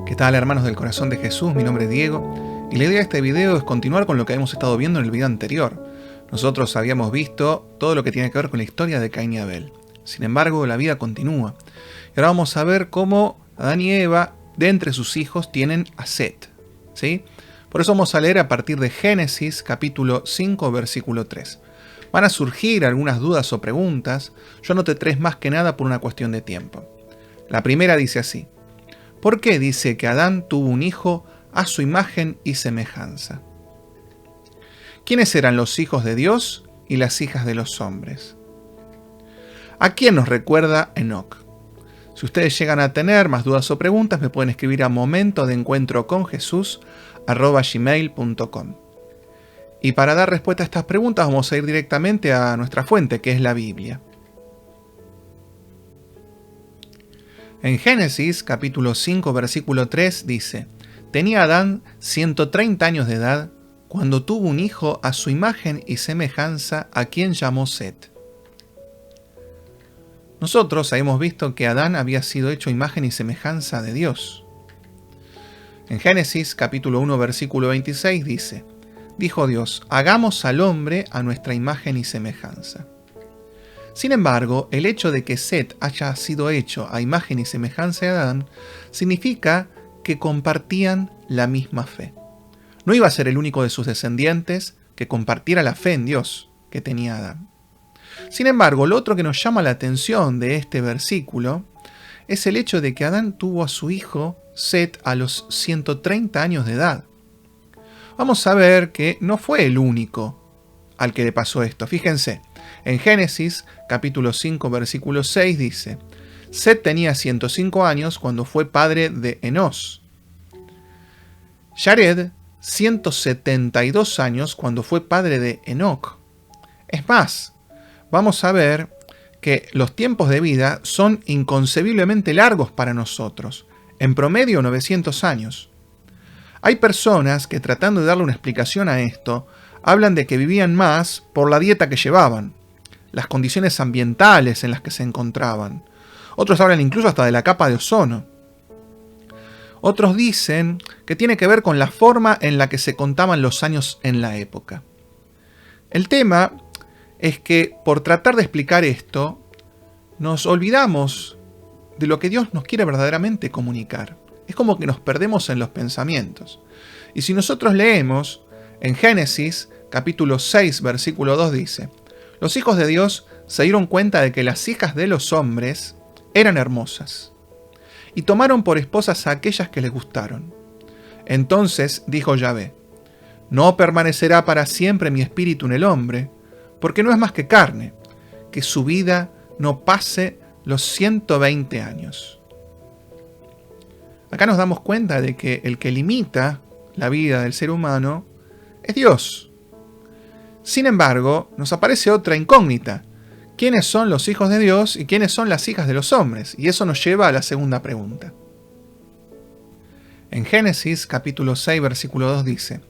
¿Qué tal, hermanos del corazón de Jesús? Mi nombre es Diego y la idea de este video es continuar con lo que hemos estado viendo en el video anterior. Nosotros habíamos visto todo lo que tiene que ver con la historia de Caín y Abel. Sin embargo, la vida continúa. Y ahora vamos a ver cómo Adán y Eva, de entre sus hijos, tienen a Set. ¿Sí? Por eso vamos a leer a partir de Génesis, capítulo 5, versículo 3. Van a surgir algunas dudas o preguntas. Yo anoté tres más que nada por una cuestión de tiempo. La primera dice así: ¿por qué dice que Adán tuvo un hijo a su imagen y semejanza? ¿Quiénes eran los hijos de Dios y las hijas de los hombres? ¿A quién nos recuerda Enoc? Si ustedes llegan a tener más dudas o preguntas, me pueden escribir a momentodencuentroconjesús@gmail.com. Y para dar respuesta a estas preguntas vamos a ir directamente a nuestra fuente, que es la Biblia. En Génesis, capítulo 5, versículo 3, dice: tenía Adán 130 años de edad cuando tuvo un hijo a su imagen y semejanza, a quien llamó Set. Nosotros hemos visto que Adán había sido hecho imagen y semejanza de Dios. En Génesis, capítulo 1, versículo 26, dice: dijo Dios, hagamos al hombre a nuestra imagen y semejanza. Sin embargo, el hecho de que Set haya sido hecho a imagen y semejanza de Adán significa que compartían la misma fe. No iba a ser el único de sus descendientes que compartiera la fe en Dios que tenía Adán. Sin embargo, lo otro que nos llama la atención de este versículo es el hecho de que Adán tuvo a su hijo Set a los 130 años de edad. Vamos a ver que no fue el único al que le pasó esto. Fíjense, en Génesis, capítulo 5, versículo 6 dice: Set tenía 105 años cuando fue padre de Enos. Jared, 172 años cuando fue padre de Enoc. Es más, vamos a ver que los tiempos de vida son inconcebiblemente largos para nosotros, en promedio 900 años. Hay personas que, tratando de darle una explicación a esto, hablan de que vivían más por la dieta que llevaban, las condiciones ambientales en las que se encontraban. Otros hablan incluso hasta de la capa de ozono. Otros dicen que tiene que ver con la forma en la que se contaban los años en la época. El tema es que por tratar de explicar esto, nos olvidamos de lo que Dios nos quiere verdaderamente comunicar. Es como que nos perdemos en los pensamientos. Y si nosotros leemos en Génesis, capítulo 6, versículo 2 dice: los hijos de Dios se dieron cuenta de que las hijas de los hombres eran hermosas, y tomaron por esposas a aquellas que les gustaron. Entonces dijo Yahvé: no permanecerá para siempre mi espíritu en el hombre, porque no es más que carne, que su vida no pase los 120 años. Acá nos damos cuenta de que el que limita la vida del ser humano es Dios. Sin embargo, nos aparece otra incógnita: ¿quiénes son los hijos de Dios y quiénes son las hijas de los hombres? Y eso nos lleva a la segunda pregunta. En Génesis, capítulo 6, versículo 2 dice: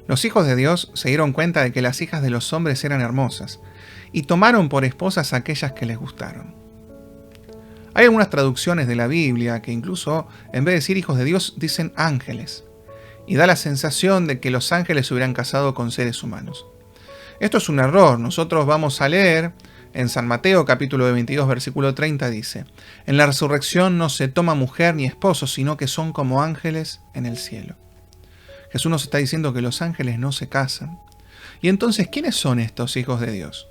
los hijos de Dios se dieron cuenta de que las hijas de los hombres eran hermosas, y tomaron por esposas a aquellas que les gustaron. Hay algunas traducciones de la Biblia que incluso, en vez de decir hijos de Dios, dicen ángeles, y da la sensación de que los ángeles se hubieran casado con seres humanos. Esto es un error. Nosotros vamos a leer en San Mateo, capítulo 22, versículo 30, dice: en la resurrección no se toma mujer ni esposo, sino que son como ángeles en el cielo. Jesús nos está diciendo que los ángeles no se casan. Y entonces, ¿quiénes son estos hijos de Dios?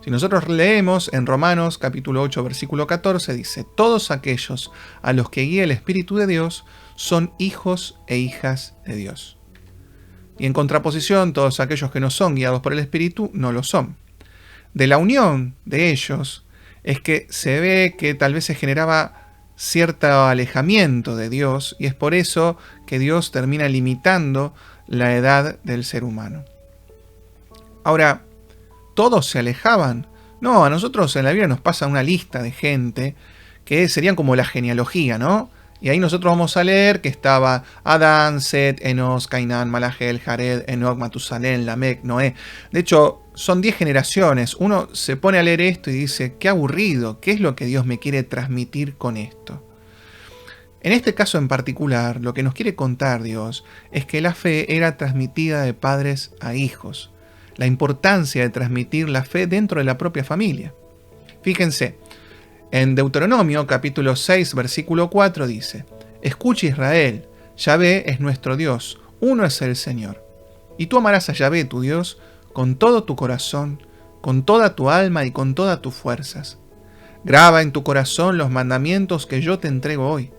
Si nosotros leemos en Romanos, capítulo 8, versículo 14, dice: todos aquellos a los que guía el Espíritu de Dios son hijos e hijas de Dios. Y en contraposición, todos aquellos que no son guiados por el Espíritu no lo son. De la unión de ellos es que se ve que tal vez se generaba cierto alejamiento de Dios, y es por eso que Dios termina limitando la edad del ser humano. Ahora, ¿todos se alejaban? No, a nosotros en la Biblia nos pasa una lista de gente que serían como la genealogía, ¿no? Y ahí nosotros vamos a leer que estaba Adán, Set, Enos, Cainán, Malagel, Jared, Enoc, Matusalén, Lamec, Noé. De hecho, son 10 generaciones. Uno se pone a leer esto y dice: qué aburrido, ¿qué es lo que Dios me quiere transmitir con esto? En este caso en particular, lo que nos quiere contar Dios es que la fe era transmitida de padres a hijos. La importancia de transmitir la fe dentro de la propia familia. Fíjense, en Deuteronomio capítulo 6, versículo 4 dice: Escucha Israel, Yahvé es nuestro Dios, uno es el Señor. Y tú amarás a Yahvé tu Dios con todo tu corazón, con toda tu alma y con todas tus fuerzas. Graba en tu corazón los mandamientos que yo te entrego hoy.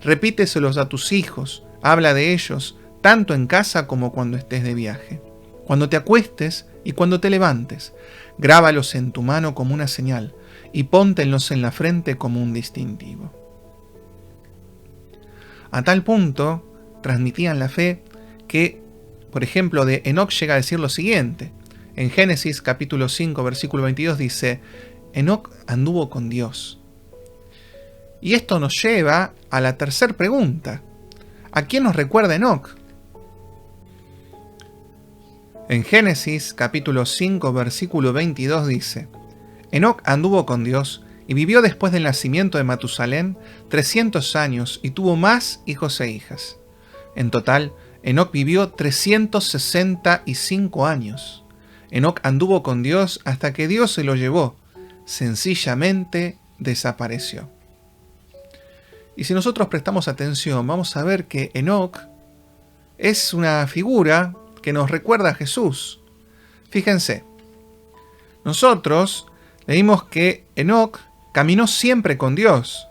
Repíteselos a tus hijos, habla de ellos, tanto en casa como cuando estés de viaje. Cuando te acuestes y cuando te levantes, grábalos en tu mano como una señal y póntelos en la frente como un distintivo. A tal punto transmitían la fe que, por ejemplo, de Enoc llega a decir lo siguiente. En Génesis capítulo 5, versículo 22 dice: Enoc anduvo con Dios. Y esto nos lleva a la tercera pregunta. ¿A quién nos recuerda Enoc? En Génesis capítulo 5, versículo 22 dice: Enoc anduvo con Dios y vivió después del nacimiento de Matusalén 300 años y tuvo más hijos e hijas. En total, Enoc vivió 365 años. Enoc anduvo con Dios hasta que Dios se lo llevó. Sencillamente desapareció. Y si nosotros prestamos atención, vamos a ver que Enoc es una figura que nos recuerda a Jesús. Fíjense, nosotros leímos que Enoc caminó siempre con Dios.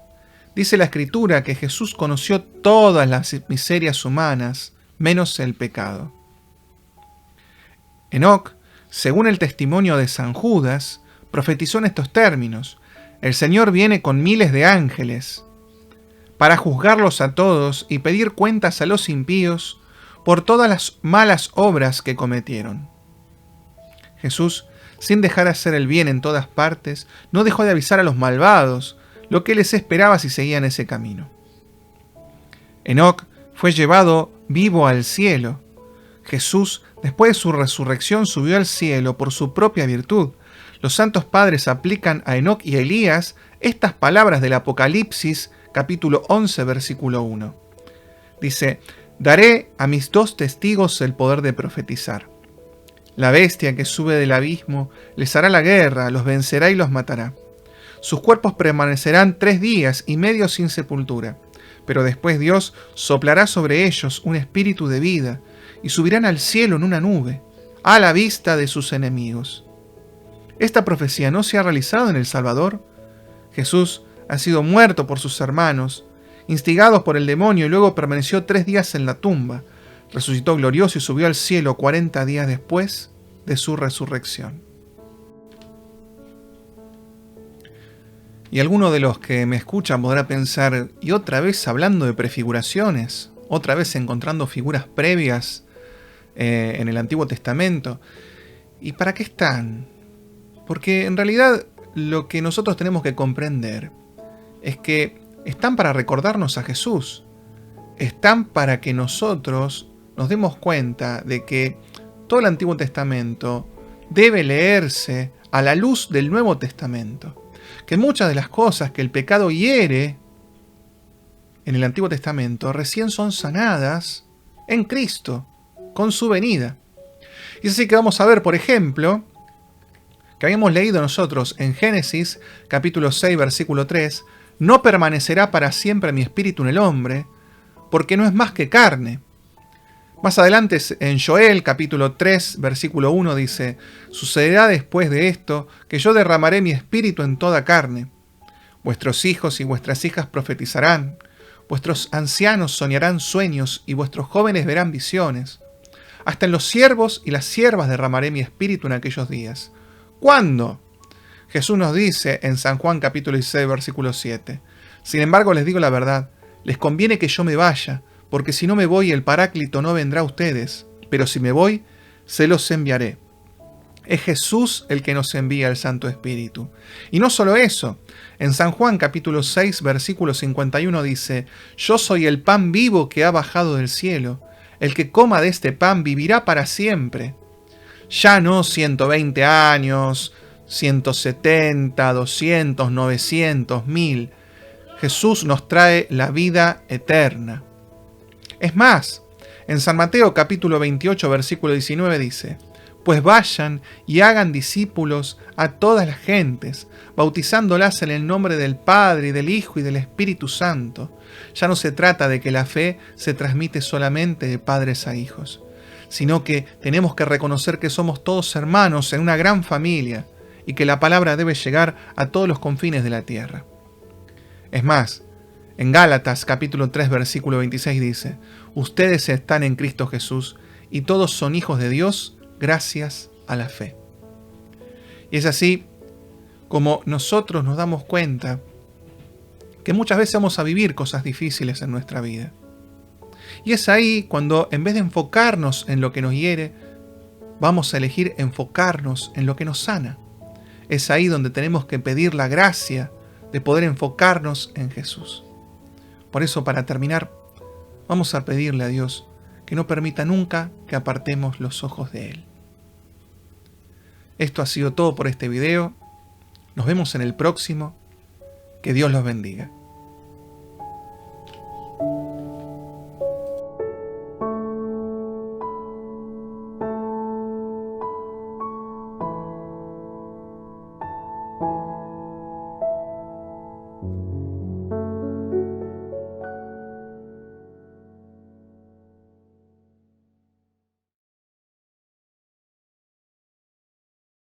Dice la Escritura que Jesús conoció todas las miserias humanas, menos el pecado. Enoc, según el testimonio de San Judas, profetizó en estos términos: el Señor viene con miles de ángeles para juzgarlos a todos y pedir cuentas a los impíos por todas las malas obras que cometieron. Jesús, sin dejar de hacer el bien en todas partes, no dejó de avisar a los malvados lo que les esperaba si seguían ese camino. Enoc fue llevado vivo al cielo. Jesús, después de su resurrección, subió al cielo por su propia virtud. Los santos padres aplican a Enoc y a Elías estas palabras del Apocalipsis, capítulo 11, versículo 1. Dice: daré a mis dos testigos el poder de profetizar. La bestia que sube del abismo les hará la guerra, los vencerá y los matará. Sus cuerpos permanecerán 3 días y medio sin sepultura, pero después Dios soplará sobre ellos un espíritu de vida y subirán al cielo en una nube, a la vista de sus enemigos. ¿Esta profecía no se ha realizado en el Salvador? Jesús ha sido muerto por sus hermanos, instigados por el demonio, y luego permaneció 3 días en la tumba. Resucitó glorioso y subió al cielo 40 días después de su resurrección. Y alguno de los que me escuchan podrá pensar: y otra vez hablando de prefiguraciones, otra vez encontrando figuras previas en el Antiguo Testamento. ¿Y para qué están? Porque en realidad lo que nosotros tenemos que comprender es que están para recordarnos a Jesús. Están para que nosotros nos demos cuenta de que todo el Antiguo Testamento debe leerse a la luz del Nuevo Testamento. Que muchas de las cosas que el pecado hiere en el Antiguo Testamento recién son sanadas en Cristo, con su venida. Y es así que vamos a ver, por ejemplo, que habíamos leído nosotros en Génesis, capítulo 6, versículo 3, no permanecerá para siempre mi espíritu en el hombre, porque no es más que carne. Más adelante en Joel, capítulo 3, versículo 1 dice: sucederá después de esto que yo derramaré mi espíritu en toda carne. Vuestros hijos y vuestras hijas profetizarán, vuestros ancianos soñarán sueños y vuestros jóvenes verán visiones. Hasta en los siervos y las siervas derramaré mi espíritu en aquellos días. ¿Cuándo? Jesús nos dice en San Juan capítulo 16, versículo 7. Sin embargo, les digo la verdad, les conviene que yo me vaya, porque si no me voy, el Paráclito no vendrá a ustedes, pero si me voy, se los enviaré. Es Jesús el que nos envía el Santo Espíritu. Y no solo eso, en San Juan capítulo 6, versículo 51 dice: yo soy el pan vivo que ha bajado del cielo. El que coma de este pan vivirá para siempre. Ya no 120 años, 170, 200, 900, 1000. Jesús nos trae la vida eterna. Es más, en San Mateo capítulo 28, versículo 19 dice: pues vayan y hagan discípulos a todas las gentes, bautizándolas en el nombre del Padre, y del Hijo, y del Espíritu Santo. Ya no se trata de que la fe se transmite solamente de padres a hijos, sino que tenemos que reconocer que somos todos hermanos en una gran familia, y que la palabra debe llegar a todos los confines de la tierra. Es más, en Gálatas capítulo 3, versículo 26 dice: ustedes están en Cristo Jesús, y todos son hijos de Dios, gracias a la fe. Y es así como nosotros nos damos cuenta que muchas veces vamos a vivir cosas difíciles en nuestra vida. Y es ahí cuando, en vez de enfocarnos en lo que nos hiere, vamos a elegir enfocarnos en lo que nos sana. Es ahí donde tenemos que pedir la gracia de poder enfocarnos en Jesús. Por eso, para terminar, vamos a pedirle a Dios que no permita nunca que apartemos los ojos de Él. Esto ha sido todo por este video. Nos vemos en el próximo. Que Dios los bendiga.